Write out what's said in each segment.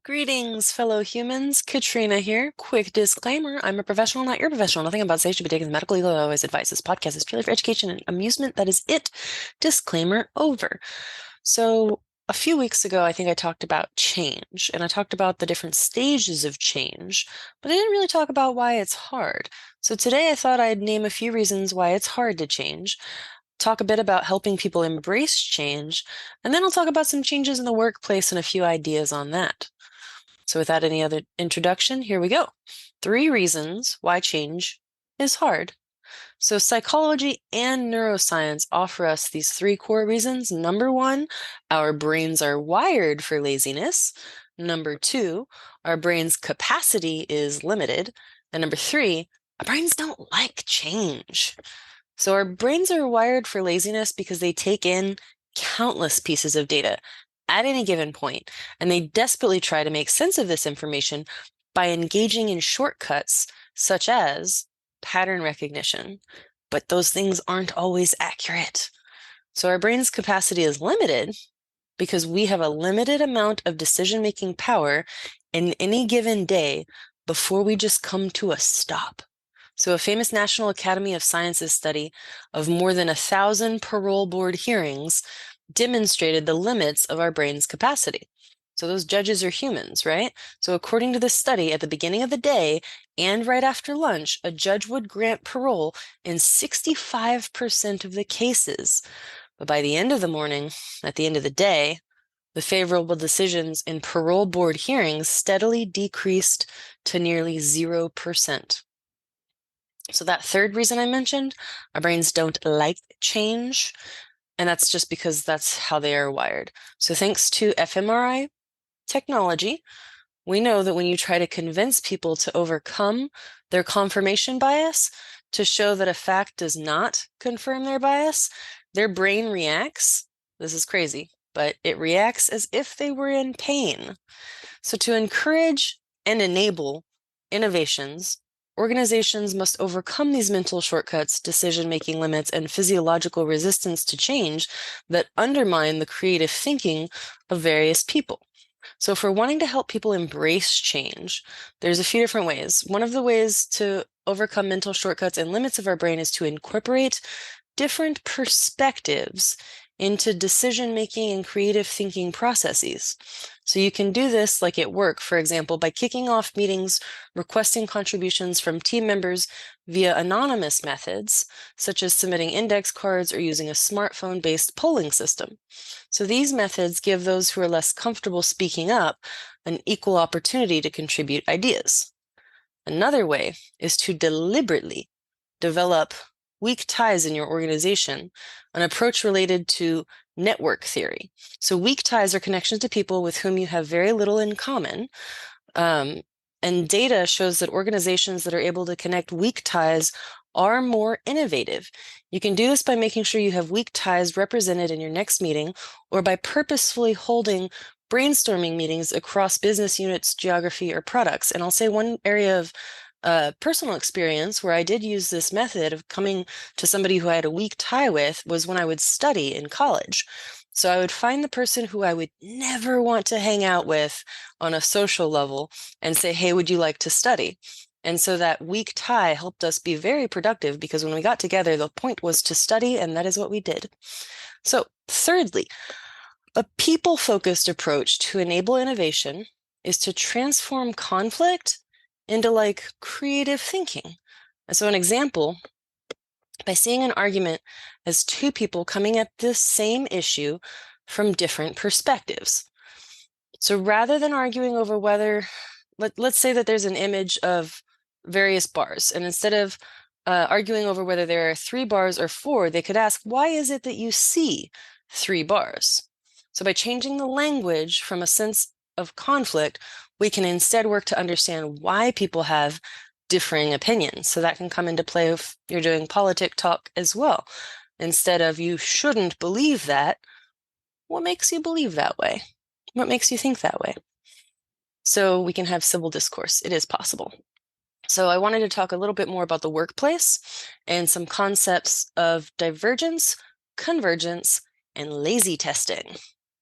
Greetings, fellow humans. Katrina here. Quick disclaimer. I'm a professional, not your professional. Nothing about say should be taken as medical, legal, or otherwise advice. This podcast is purely for education and amusement. That is it. Disclaimer over. So, a few weeks ago, I think I talked about change, and I talked about the different stages of change, but I didn't really talk about why it's hard. So, today I thought I'd name a few reasons why it's hard to change, talk a bit about helping people embrace change, and then I'll talk about some changes in the workplace and a few ideas on that. So without any other introduction, here we go. 3 reasons why change is hard. So psychology and neuroscience offer us these 3 core reasons. Number 1, our brains are wired for laziness. Number 2, our brain's capacity is limited. And number 3, our brains don't like change. So our brains are wired for laziness because they take in countless pieces of data at any given point, and they desperately try to make sense of this information by engaging in shortcuts such as pattern recognition. But those things aren't always accurate. So our brain's capacity is limited because we have a limited amount of decision-making power in any given day before we just come to a stop. So a famous National Academy of Sciences study of more than 1,000 parole board hearings demonstrated the limits of our brain's capacity. So those judges are humans, right? So according to this study, at the beginning of the day and right after lunch, a judge would grant parole in 65% of the cases. But by the end of the morning, at the end of the day, the favorable decisions in parole board hearings steadily decreased to nearly 0%. So that third reason I mentioned, our brains don't like change, and that's just because that's how they are wired. So thanks to fMRI technology, we know that when you try to convince people to overcome their confirmation bias to show that a fact does not confirm their bias, their brain reacts. This is crazy, but it reacts as if they were in pain. So to encourage and enable innovations, organizations must overcome these mental shortcuts, decision-making limits, and physiological resistance to change that undermine the creative thinking of various people. So if we're wanting to help people embrace change, there's a few different ways. One of the ways to overcome mental shortcuts and limits of our brain is to incorporate different perspectives into decision-making and creative thinking processes. So you can do this like at work, for example, by kicking off meetings, requesting contributions from team members via anonymous methods, such as submitting index cards or using a smartphone-based polling system. So these methods give those who are less comfortable speaking up an equal opportunity to contribute ideas. Another way is to deliberately develop weak ties in your organization, an approach related to network theory. So weak ties are connections to people with whom you have very little in common. And data shows that organizations that are able to connect weak ties are more innovative. You can do this by making sure you have weak ties represented in your next meeting, or by purposefully holding brainstorming meetings across business units, geography, or products. And I'll say one area of personal experience where I did use this method of coming to somebody who I had a weak tie with was when I would study in college. So I would find the person who I would never want to hang out with on a social level and say, hey, would you like to study? And so that weak tie helped us be very productive because when we got together, the point was to study, and that is what we did. So thirdly, a people-focused approach to enable innovation is to transform conflict into like creative thinking. And so an example, by seeing an argument as 2 people coming at the same issue from different perspectives. So rather than arguing over whether, let's say that there's an image of various bars, and instead of arguing over whether there are 3 bars or 4, they could ask, why is it that you see 3 bars? So by changing the language from a sense of conflict, we can instead work to understand why people have differing opinions. So that can come into play if you're doing politic talk as well. Instead of you shouldn't believe that, what makes you believe that way? What makes you think that way? So we can have civil discourse. It is possible. So I wanted to talk a little bit more about the workplace and some concepts of divergence, convergence, and lazy testing.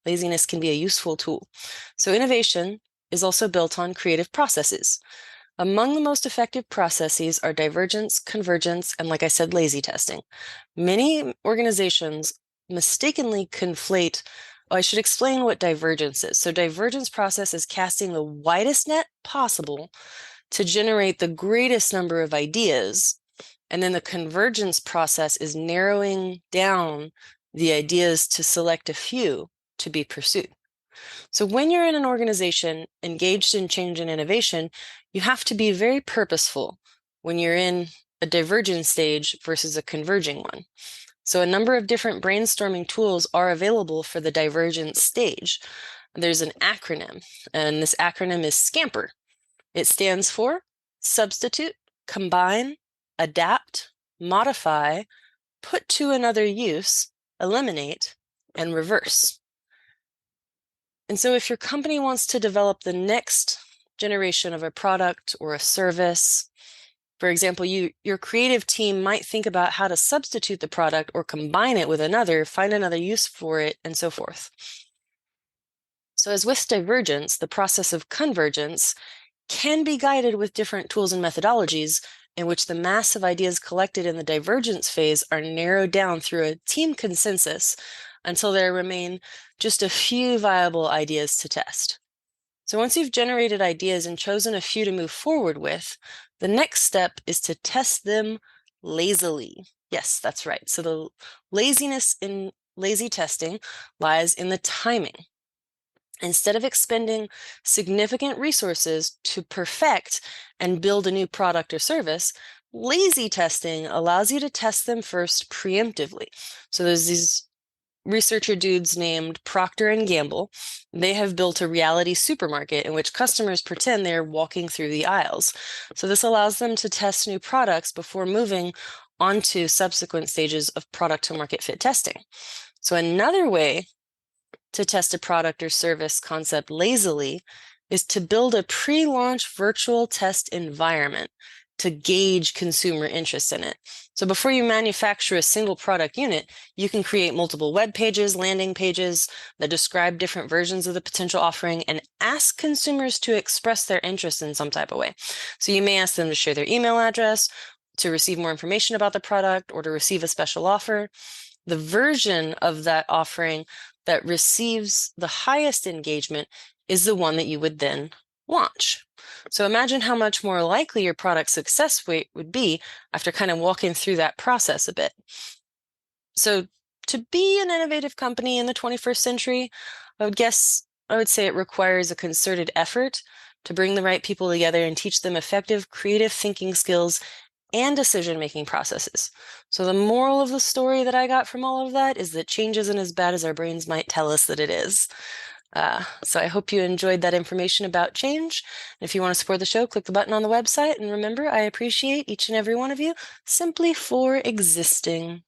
Laziness can be a useful tool. So innovation is also built on creative processes. Among the most effective processes are divergence, convergence, and like I said, lazy testing. Many organizations mistakenly conflate. Oh, I should explain what divergence is. So divergence process is casting the widest net possible to generate the greatest number of ideas. And then the convergence process is narrowing down the ideas to select a few to be pursued. So when you're in an organization engaged in change and innovation, you have to be very purposeful when you're in a divergent stage versus a converging one. So a number of different brainstorming tools are available for the divergent stage. There's an acronym, and this acronym is SCAMPER. It stands for substitute, combine, adapt, modify, put to another use, eliminate, and reverse. And so if your company wants to develop the next generation of a product or a service, for example, your creative team might think about how to substitute the product or combine it with another, find another use for it, and so forth. So as with divergence, the process of convergence can be guided with different tools and methodologies in which the mass of ideas collected in the divergence phase are narrowed down through a team consensus until there remain just a few viable ideas to test. So once you've generated ideas and chosen a few to move forward with, the next step is to test them lazily. Yes, that's right. So the laziness in lazy testing lies in the timing. Instead of expending significant resources to perfect and build a new product or service, lazy testing allows you to test them first preemptively. So there's these researcher dudes named Procter and Gamble. They have built a reality supermarket in which customers pretend they're walking through the aisles. So this allows them to test new products before moving on to subsequent stages of product to market fit testing. So another way to test a product or service concept lazily is to build a pre-launch virtual test environment to gauge consumer interest in it. So before you manufacture a single product unit, you can create multiple web pages, landing pages that describe different versions of the potential offering and ask consumers to express their interest in some type of way. So you may ask them to share their email address, to receive more information about the product, or to receive a special offer. The version of that offering that receives the highest engagement is the one that you would then launch. So imagine how much more likely your product success rate would be after kind of walking through that process a bit. So to be an innovative company in the 21st century, I would say it requires a concerted effort to bring the right people together and teach them effective creative thinking skills and decision-making processes. So the moral of the story that I got from all of that is that change isn't as bad as our brains might tell us that it is. So I hope you enjoyed that information about change. If you want to support the show, click the button on the website. And remember, I appreciate each and every one of you simply for existing.